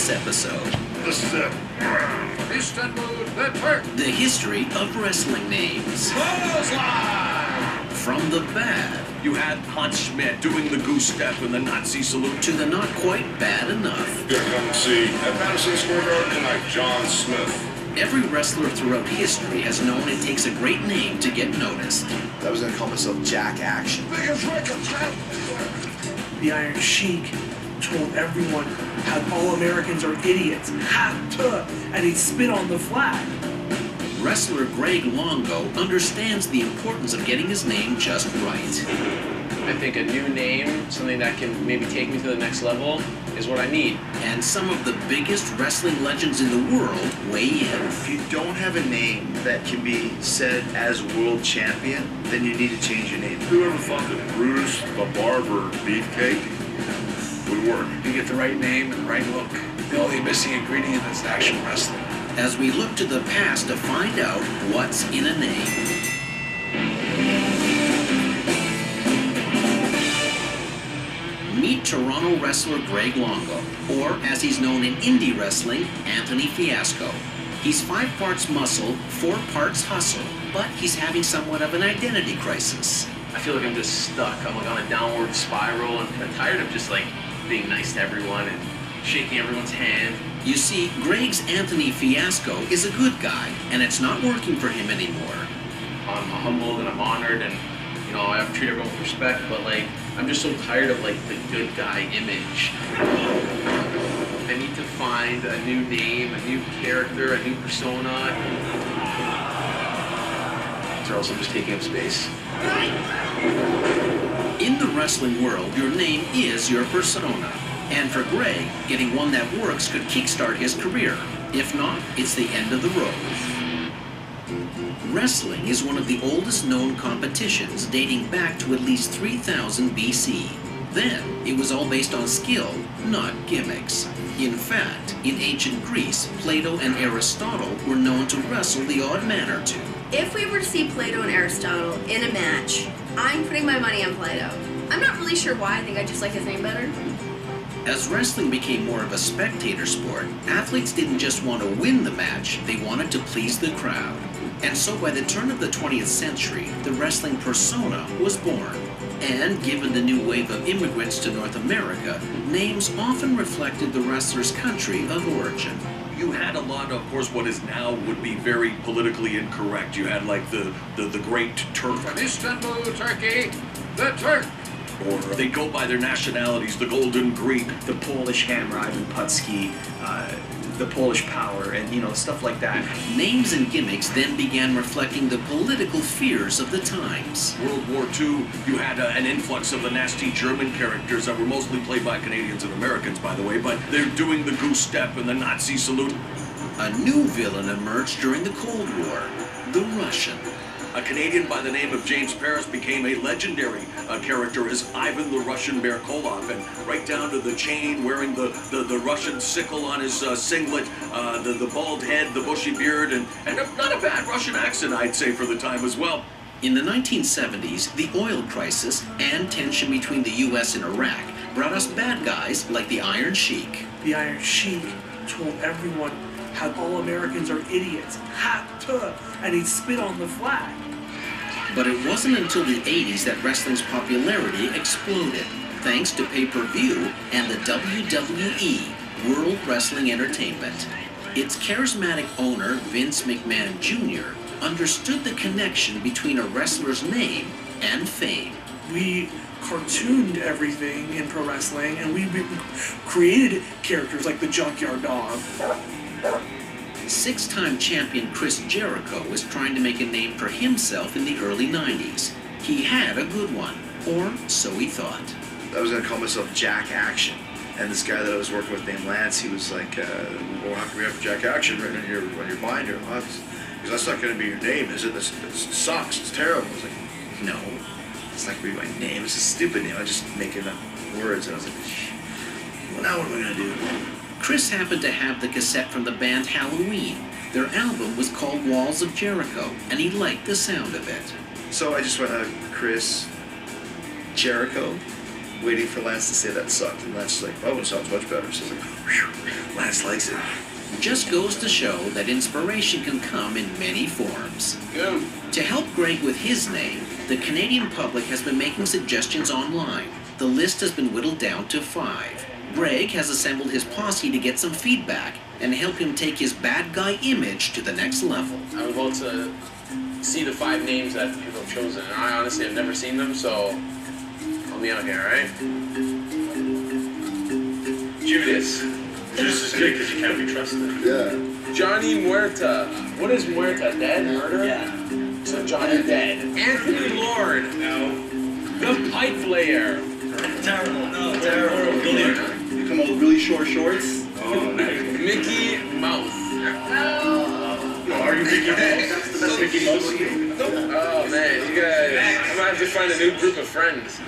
this episode. This is it. The history of wrestling names. From the bad. You had Hans Schmidt doing the goose step and the Nazi salute. To the not quite bad enough. You're gonna come see at Madison Square Garden tonight, John Smith. Every wrestler throughout history has known it takes a great name to get noticed. I was gonna call myself Jack Action. The Iron Sheik told everyone how all Americans are idiots, and he'd spit on the flag. Wrestler Greg Longo understands the importance of getting his name just right. I think a new name, something that can maybe take me to the next level, is what I need. And some of the biggest wrestling legends in the world weigh in. If you don't have a name that can be said as world champion, then you need to change your name. Whoever thought that Brutus the Barber Beefcake would work? You get the right name and the right look. The only missing ingredient is actual wrestling. As we look to the past to find out what's in a name. Meet Toronto wrestler Greg Longo, or as he's known in indie wrestling, Anthony Fiasco. He's 5 parts muscle, 4 parts hustle, but he's having somewhat of an identity crisis. I feel like I'm just stuck. I'm like on a downward spiral, and I'm tired of just like being nice to everyone and shaking everyone's hand. You see, Greg's Anthony Fiasco is a good guy, and it's not working for him anymore. I'm humbled and I'm honored, and you know I treat everyone with respect. But like I'm just so tired of like the good guy image. I need to find a new name, a new character, a new persona. Or else I'm just taking up space. In the wrestling world, your name is your persona. And for Greg, getting one that works could kickstart his career. If not, it's the end of the road. Wrestling is one of the oldest known competitions, dating back to at least 3000 BC. Then, it was all based on skill, not gimmicks. In fact, in ancient Greece, Plato and Aristotle were known to wrestle the odd man or two. If we were to see Plato and Aristotle in a match, I'm putting my money on Plato. I'm not really sure why. I think I just like his name better. As wrestling became more of a spectator sport, athletes didn't just want to win the match, they wanted to please the crowd. And so by the turn of the 20th century, the wrestling persona was born. And given the new wave of immigrants to North America, names often reflected the wrestler's country of origin. You had a lot of course, what is now would be very politically incorrect. You had like the Great Turk. From Istanbul, Turkey, the Turk. Or they go by their nationalities, the Golden Greek. The Polish Hammer, Ivan Putski, the Polish Power, and stuff like that. Names and gimmicks then began reflecting the political fears of the times. World War II, you had an influx of the nasty German characters that were mostly played by Canadians and Americans, by the way, but they're doing the goose step and the Nazi salute. A new villain emerged during the Cold War, the Russian. A Canadian by the name of James Paris became a legendary character as Ivan the Russian Merkolov, and right down to the chain, wearing the Russian sickle on his singlet, the bald head, the bushy beard, and not a bad Russian accent, I'd say, for the time as well. In the 1970s, the oil crisis and tension between the U.S. and Iraq brought us bad guys like the Iron Sheik. The Iron Sheik told everyone how all Americans are idiots, and he'd spit on the flag. But it wasn't until the 80s that wrestling's popularity exploded, thanks to pay-per-view and the WWE, World Wrestling Entertainment. Its charismatic owner, Vince McMahon Jr., understood the connection between a wrestler's name and fame. We cartooned everything in pro wrestling, and we created characters like the Junkyard Dog. 6-time champion Chris Jericho was trying to make a name for himself in the early 90s. He had a good one, or so he thought. I was gonna call myself Jack Action. And this guy that I was working with named Lance, he was like, well, how come we have Jack Action written on your binder? Because that's not gonna be your name, is it? This sucks, it's terrible. I was like, no, it's not gonna be my name, it's a stupid name. I'm just making up words. And I was like, well, now what am I gonna do? Chris happened to have the cassette from the band Halloween. Their album was called Walls of Jericho, and he liked the sound of it. So I just went, Chris Jericho, waiting for Lance to say that sucked, and Lance's like, "Oh, it sounds much better." So I was like, "Whew, Lance likes it." Just goes to show that inspiration can come in many forms. Yeah. To help Greg with his name, the Canadian public has been making suggestions online. The list has been whittled down to 5. Greg has assembled his posse to get some feedback and help him take his bad guy image to the next level. I'm about to see the 5 names that people have chosen, and I honestly have never seen them, so help me out here, alright? Judas. Judas is good because you can't be trusted. Yeah. Johnny Muerta. What is Muerta? Dead? Murder? Yeah. So Johnny dead. Anthony Lord. No. The Pipe Player. Terrible. No, terrible. You come out with really short shorts. Oh, nice. Mickey Mouse. Are you Mickey Mouse? That's Mickey Mouse. Oh man, you guys. I might have to find a new group of friends.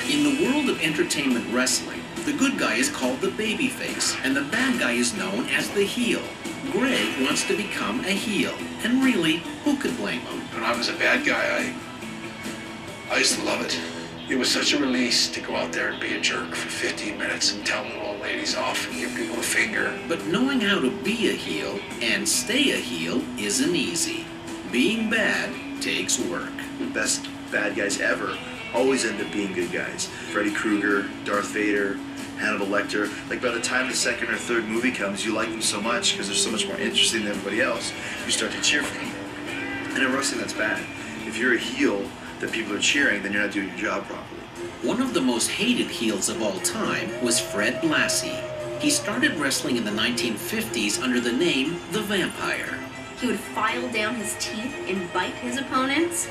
In the world of entertainment wrestling, the good guy is called the babyface, and the bad guy is known as the heel. Greg wants to become a heel, and really, who could blame him? When I was a bad guy, I used to love it. It was such a release to go out there and be a jerk for 15 minutes and tell little old ladies off and give people a finger. But knowing how to be a heel and stay a heel isn't easy. Being bad takes work. The best bad guys ever always end up being good guys. Freddy Krueger, Darth Vader, Hannibal Lecter. Like by the time the second or third movie comes, you like them so much because they're so much more interesting than everybody else, you start to cheer for them. And in wrestling, that's bad. If you're a heel that people are cheering, then you're not doing your job properly. One of the most hated heels of all time was Fred Blassie. He started wrestling in the 1950s under the name The Vampire. He would file down his teeth and bite his opponents.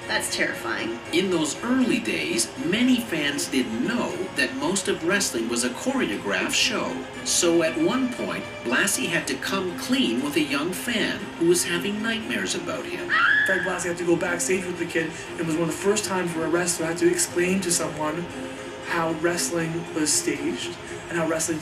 That's terrifying. In those early days, many fans didn't know that most of wrestling was a choreographed show. So at one point, Blassie had to come clean with a young fan who was having nightmares about him. Fred Blassie had to go backstage with the kid. It was one of the first times where a wrestler had to explain to someone how wrestling was staged and how wrestling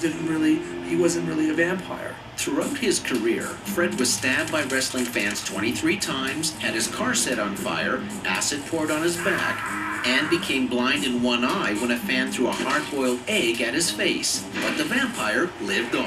he wasn't really a vampire. Throughout his career, Fred was stabbed by wrestling fans 23 times, had his car set on fire, acid poured on his back, and became blind in one eye when a fan threw a hard-boiled egg at his face. But the vampire lived on.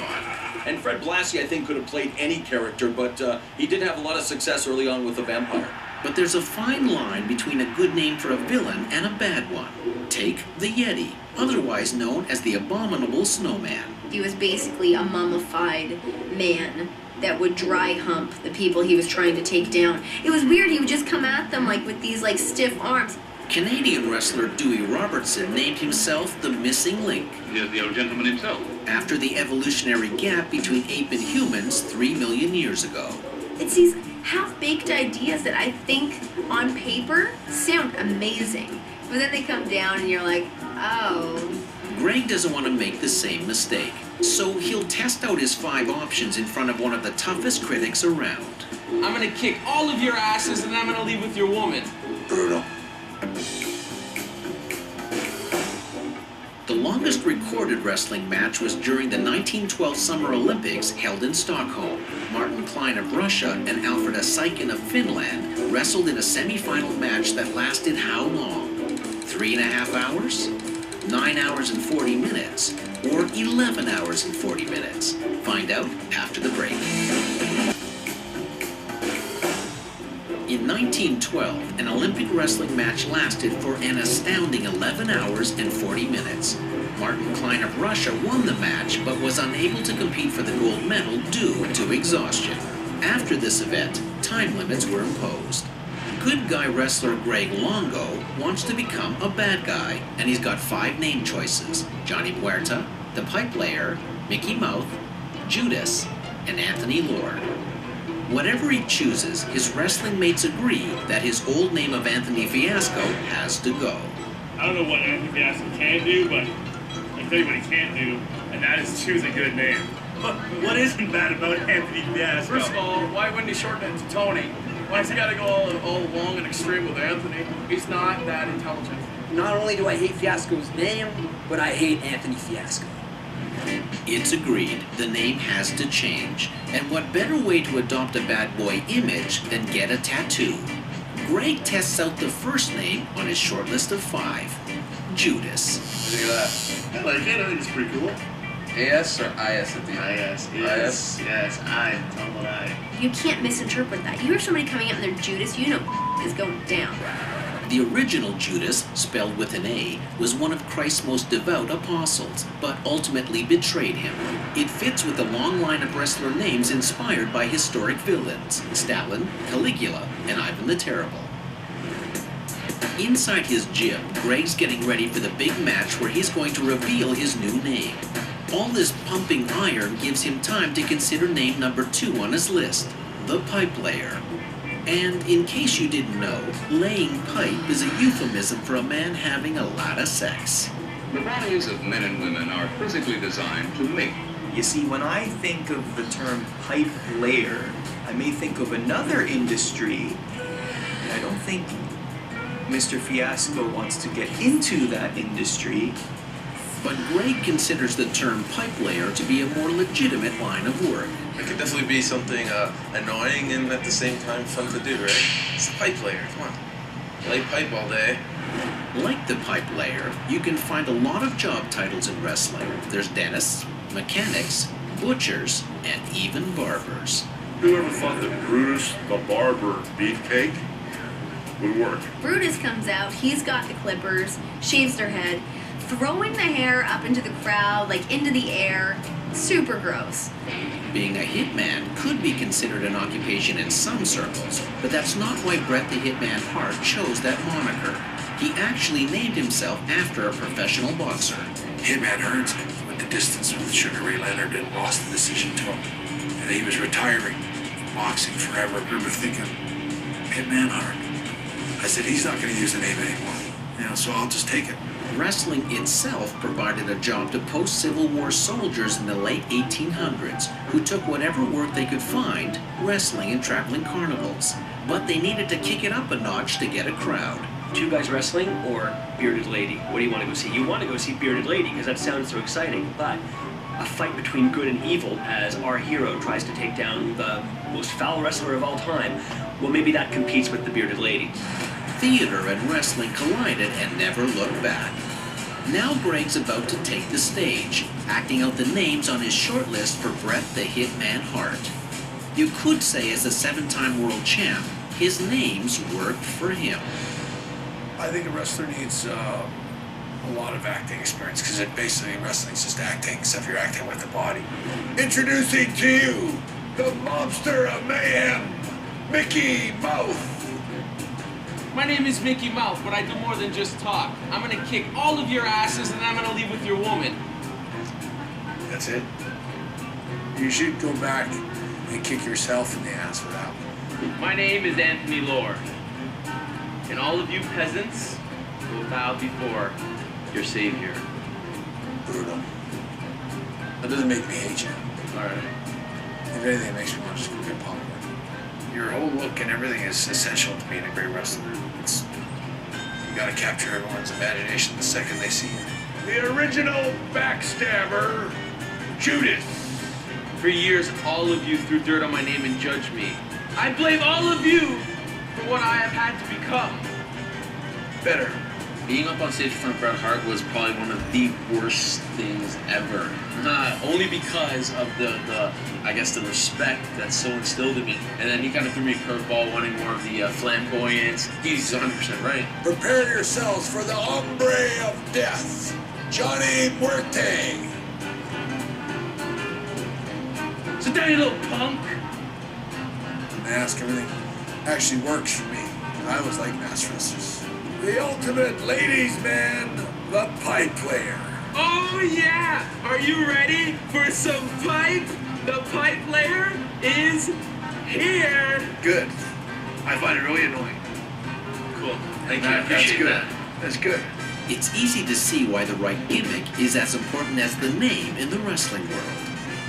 And Fred Blassie, I think, could have played any character, but he did have a lot of success early on with the Vampire. But there's a fine line between a good name for a villain and a bad one. Take the Yeti, otherwise known as the Abominable Snowman. He was basically a mummified man that would dry hump the people he was trying to take down. It was weird. He would just come at them like with these like stiff arms. Canadian wrestler Dewey Robertson named himself the Missing Link. Here's the old gentleman himself. After the evolutionary gap between ape and humans 3 million years ago. It's these half-baked ideas that I think on paper sound amazing. But then they come down and you're like, oh. Greg doesn't want to make the same mistake, so he'll test out his 5 options in front of one of the toughest critics around. I'm gonna kick all of your asses and I'm gonna leave with your woman. Brutal. The longest recorded wrestling match was during the 1912 Summer Olympics held in Stockholm. Martin Klein of Russia and Alfred Saikin of Finland wrestled in a semi-final match that lasted how long? 3.5 hours? 9 hours and 40 minutes? Or 11 hours and 40 minutes? Find out after the break. In 1912, an Olympic wrestling match lasted for an astounding 11 hours and 40 minutes. Martin Klein of Russia won the match, but was unable to compete for the gold medal due to exhaustion. After this event, time limits were imposed. Good guy wrestler Greg Longo wants to become a bad guy, and he's got 5 name choices: Johnny Muerta, the Pipe Player, Mickey Mouth, Judas, and Anthony Lord. Whatever he chooses, his wrestling mates agree that his old name of Anthony Fiasco has to go. I don't know what Anthony Fiasco can do, but I can tell you what he can't do, and that is choose a good name. What isn't bad about Anthony Fiasco? First of all, why wouldn't he shorten it to Tony? Why's he gotta go all long and extreme with Anthony? He's not that intelligent. Not only do I hate Fiasco's name, but I hate Anthony Fiasco. It's agreed, the name has to change. And what better way to adopt a bad boy image than get a tattoo? Greg tests out the first name on his short list of 5. Judas. What do you think of that? I like it. I think it's pretty cool. AS or IS at the end? IS. Yes. Yes. I. Double I. You can't misinterpret that. You hear somebody coming out and they're Judas, you know is going down. The original Judas, spelled with an A, was one of Christ's most devout apostles, but ultimately betrayed him. It fits with the long line of wrestler names inspired by historic villains, Stalin, Caligula, and Ivan the Terrible. Inside his gym, Greg's getting ready for the big match where he's going to reveal his new name. All this pumping iron gives him time to consider name number 2 on his list, the Pipe Layer. And in case you didn't know, laying pipe is a euphemism for a man having a lot of sex. The bodies of men and women are physically designed to mate. You see, when I think of the term pipe layer, I may think of another industry. I don't think Mr. Fiasco wants to get into that industry. But Greg considers the term pipe layer to be a more legitimate line of work. It could definitely be something annoying and at the same time fun to do, right? It's a pipe layer, come on. Lay pipe all day. Like the pipe layer, you can find a lot of job titles in wrestling. There's dentists, mechanics, butchers, and even barbers. Whoever thought that Brutus the Barber Beefcake would work? Brutus comes out, he's got the clippers, shaves their head, throwing the hair up into the crowd, like into the air. Super gross. Being a hitman could be considered an occupation in some circles, but that's not why Bret the Hitman Hart chose that moniker. He actually named himself after a professional boxer. Hitman Hearns went the distance with Sugar Ray Leonard and lost the decision to him. And he was retiring from boxing forever. I remember thinking, Hitman Hart. I said, he's not going to use the name anymore. So I'll just take it. Wrestling itself provided a job to post-Civil War soldiers in the late 1800s who took whatever work they could find, wrestling and traveling carnivals. But they needed to kick it up a notch to get a crowd. Two guys wrestling or Bearded Lady? What do you want to go see? You want to go see Bearded Lady because that sounds so exciting, but a fight between good and evil as our hero tries to take down the most foul wrestler of all time, well, maybe that competes with the Bearded Lady. Theater and wrestling collided and never looked back. Now Greg's about to take the stage, acting out the names on his short list for Bret the Hitman Hart. You could say as a 7-time world champ, his names worked for him. I think a wrestler needs a lot of acting experience because basically wrestling's just acting, except you're acting with the body. Introducing to you, the monster of mayhem, Mickey Mouse. My name is Mickey Mouth, but I do more than just talk. I'm gonna kick all of your asses and I'm gonna leave with your woman. That's it? You should go back and kick yourself in the ass for that one. My name is Anthony Lore. And all of you peasants will bow before your savior. Brutal. That doesn't make me hate you. Alright. If anything, it makes me want to just go get popcorn. Your whole look and everything is essential to being a great wrestler. You gotta capture everyone's imagination the second they see you. The original backstabber, Judas. For years, all of you threw dirt on my name and judged me. I blame all of you for what I have had to become. Better. Being up on stage in front of Bret Hart was probably one of the worst things ever. Not only because of I guess the respect that's so instilled in me. And then he kind of threw me a curveball, wanting more of the flamboyance. He's 100% right. Prepare yourselves for the hombre of death, Johnny Muerte. Sit down, you little punk. The mask, everything actually works for me. I always like mask wrestlers. The ultimate ladies' man, the pipe player. Oh yeah! Are you ready for some pipe? The pipe layer is here. Good. I find it really annoying. Cool. Thank you. I appreciate that. That's good. It's easy to see why the right gimmick is as important as the name in the wrestling world.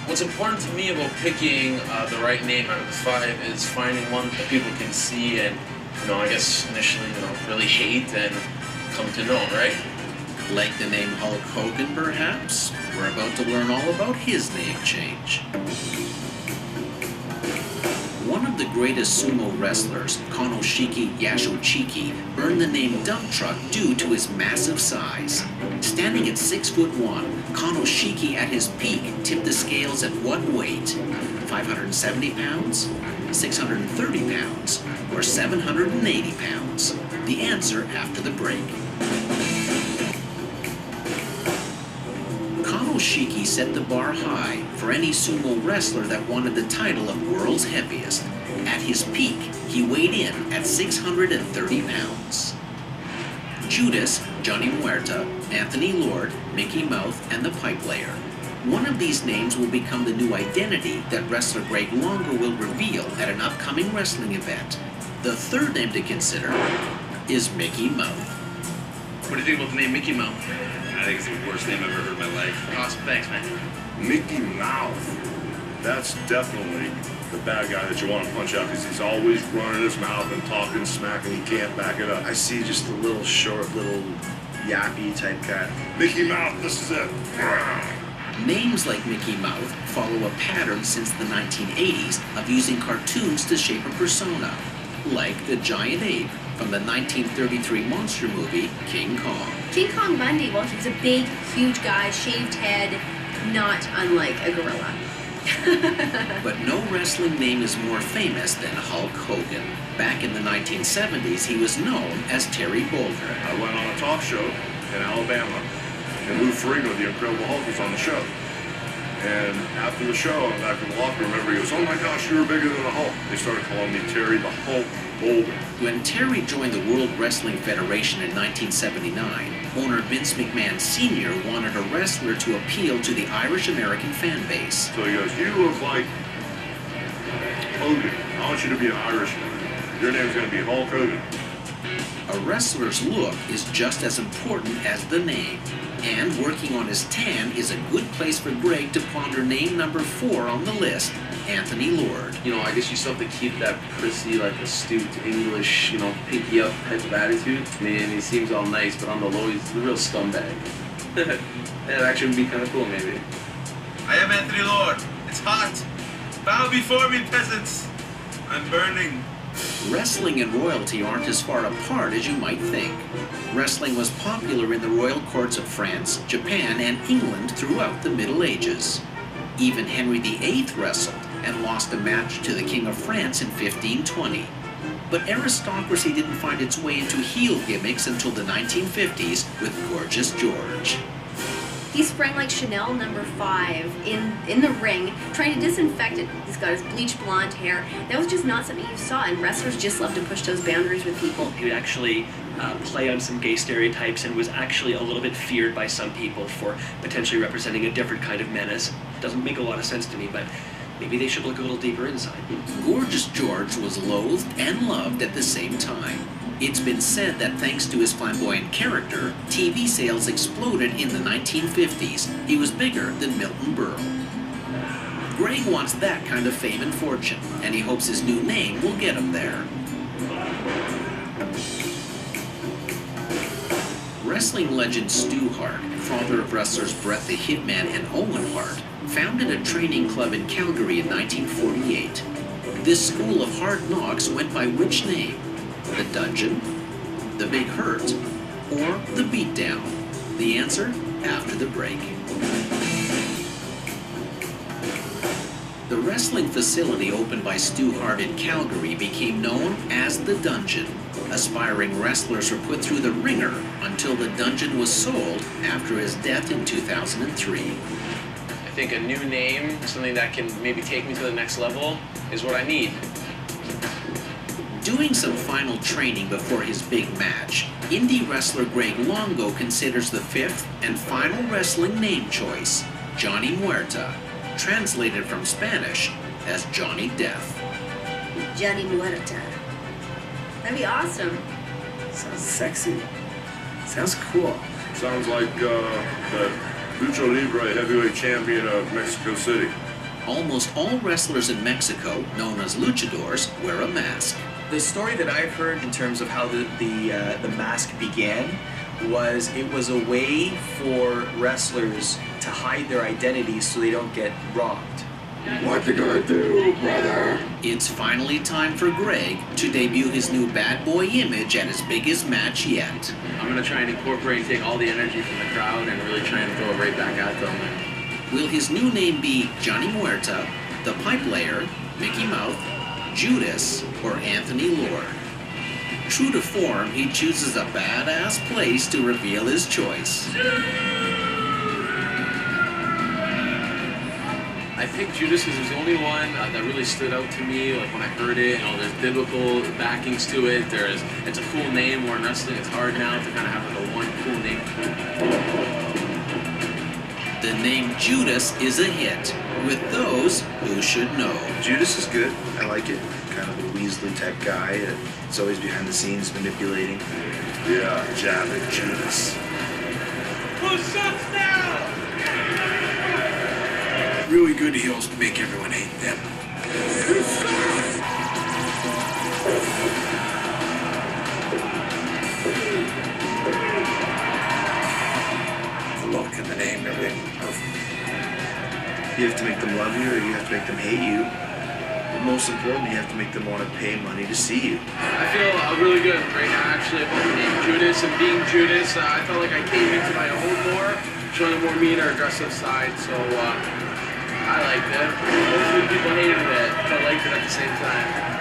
What's important to me about picking the right name out of the 5 is finding one that people can see and, I guess initially, really hate and come to know, right? Like the name Hulk Hogan, perhaps? We're about to learn all about his name change. One of the greatest sumo wrestlers, Konoshiki Yashochiki, earned the name dump truck due to his massive size. Standing at 6'1", Konoshiki at his peak tipped the scales at what weight? 570 pounds? 630 pounds? Or 780 pounds? The answer after the break. Konoshiki set the bar high for any sumo wrestler that wanted the title of world's heaviest. At his peak, he weighed in at 630 pounds. Judas, Johnny Muerta, Anthony Lord, Mickey Mouth, and the Pipe Layer. One of these names will become the new identity that wrestler Greg Longo will reveal at an upcoming wrestling event. The third name to consider is Mickey Mouth. What do you think about the name Mickey Mouth? I think it's the worst name I've ever heard in my life. Awesome, thanks, man. Mickey Mouth. That's definitely the bad guy that you want to punch out because he's always running his mouth and talking smack and he can't back it up. I see just a little short, little yappy type guy. Mickey Mouth, this is it. Names like Mickey Mouth follow a pattern since the 1980s of using cartoons to shape a persona, like the giant ape from the 1933 monster movie King Kong. King Kong Bundy, well, he's a big, huge guy, shaved head, not unlike a gorilla. But no wrestling name is more famous than Hulk Hogan. Back in the 1970s, he was known as Terry Boulder. I went on a talk show in Alabama, and Lou Ferrigno, the Incredible Hulk, was on the show. And after the show, I'm back in the locker room, he goes, "Oh my gosh, you were bigger than the Hulk." They started calling me Terry the Hulk Boulder. When Terry joined the World Wrestling Federation in 1979, owner Vince McMahon Sr. wanted a wrestler to appeal to the Irish-American fan base. So he goes, "You look like Hogan. I want you to be an Irishman. Your name's going to be Hulk Hogan." A wrestler's look is just as important as the name. And working on his tan is a good place for Greg to ponder name number 4 on the list, Anthony Lord. You know, I guess you still have to keep that prissy, like astute English, you know, pinky up type of attitude. I mean, he seems all nice, but on the low, he's a real scumbag. That actually would be kind of cool, maybe. I am Anthony Lord. It's hot. Bow before me, peasants. I'm burning. Wrestling and royalty aren't as far apart as you might think. Wrestling was popular in the royal courts of France, Japan, and England throughout the Middle Ages. Even Henry VIII wrestled and lost a match to the King of France in 1520. But aristocracy didn't find its way into heel gimmicks until the 1950s with Gorgeous George. He sprang like Chanel number 5 in the ring, trying to disinfect it. He's got his bleached blonde hair. That was just not something you saw, and wrestlers just love to push those boundaries with people. He would actually play on some gay stereotypes and was actually a little bit feared by some people for potentially representing a different kind of menace. Doesn't make a lot of sense to me, but maybe they should look a little deeper inside. Gorgeous George was loathed and loved at the same time. It's been said that thanks to his flamboyant character, TV sales exploded in the 1950s. He was bigger than Milton Berle. Greg wants that kind of fame and fortune, and he hopes his new name will get him there. Wrestling legend Stu Hart, father of wrestlers Bret the Hitman and Owen Hart, founded a training club in Calgary in 1948. This school of hard knocks went by which name? The Dungeon, The Big Hurt, or The Beatdown? The answer after the break. The wrestling facility opened by Stu Hart in Calgary became known as The Dungeon. Aspiring wrestlers were put through the ringer until The Dungeon was sold after his death in 2003. I think a new name, something that can maybe take me to the next level, is what I need. Doing some final training before his big match, indie wrestler Greg Longo considers the 5th and final wrestling name choice, Johnny Muerta, translated from Spanish as Johnny Death. Johnny Muerta. That'd be awesome. Sounds sexy. Sounds cool. Sounds like the Lucha Libre heavyweight champion of Mexico City. Almost all wrestlers in Mexico, known as luchadors, wear a mask. The story that I've heard in terms of how the mask began was it was a way for wrestlers to hide their identities so they don't get robbed. What you gonna do, brother? It's finally time for Greg to debut his new bad boy image at his biggest match yet. I'm gonna try and incorporate and take all the energy from the crowd and really try and throw it right back at them. Will his new name be Johnny Muerta, the Pipe Layer, Mickey Mouth, Judas, or Anthony Lord? True to form, he chooses a badass place to reveal his choice. I think Judas is the only one that really stood out to me. Like when I heard it, there's biblical backings to it. It's a cool name. Where in wrestling, it's hard now to kind of have like a one cool name. The name Judas is a hit with those who should know. Judas is good. I like it. Kind of a Weasley type guy. It's always behind the scenes manipulating. Yeah, jabbing Judas. Push ups now! Really good heels to make everyone hate them. The look and the name, everything perfect. You have to make them love you, or you have to make them hate you. But most importantly, you have to make them want to pay money to see you. I feel really good right now, actually, about the name Judas and being Judas. I felt like I came into my own more, showing more me and our aggressive side. So I liked it. Most of the people hated it, but liked it at the same time.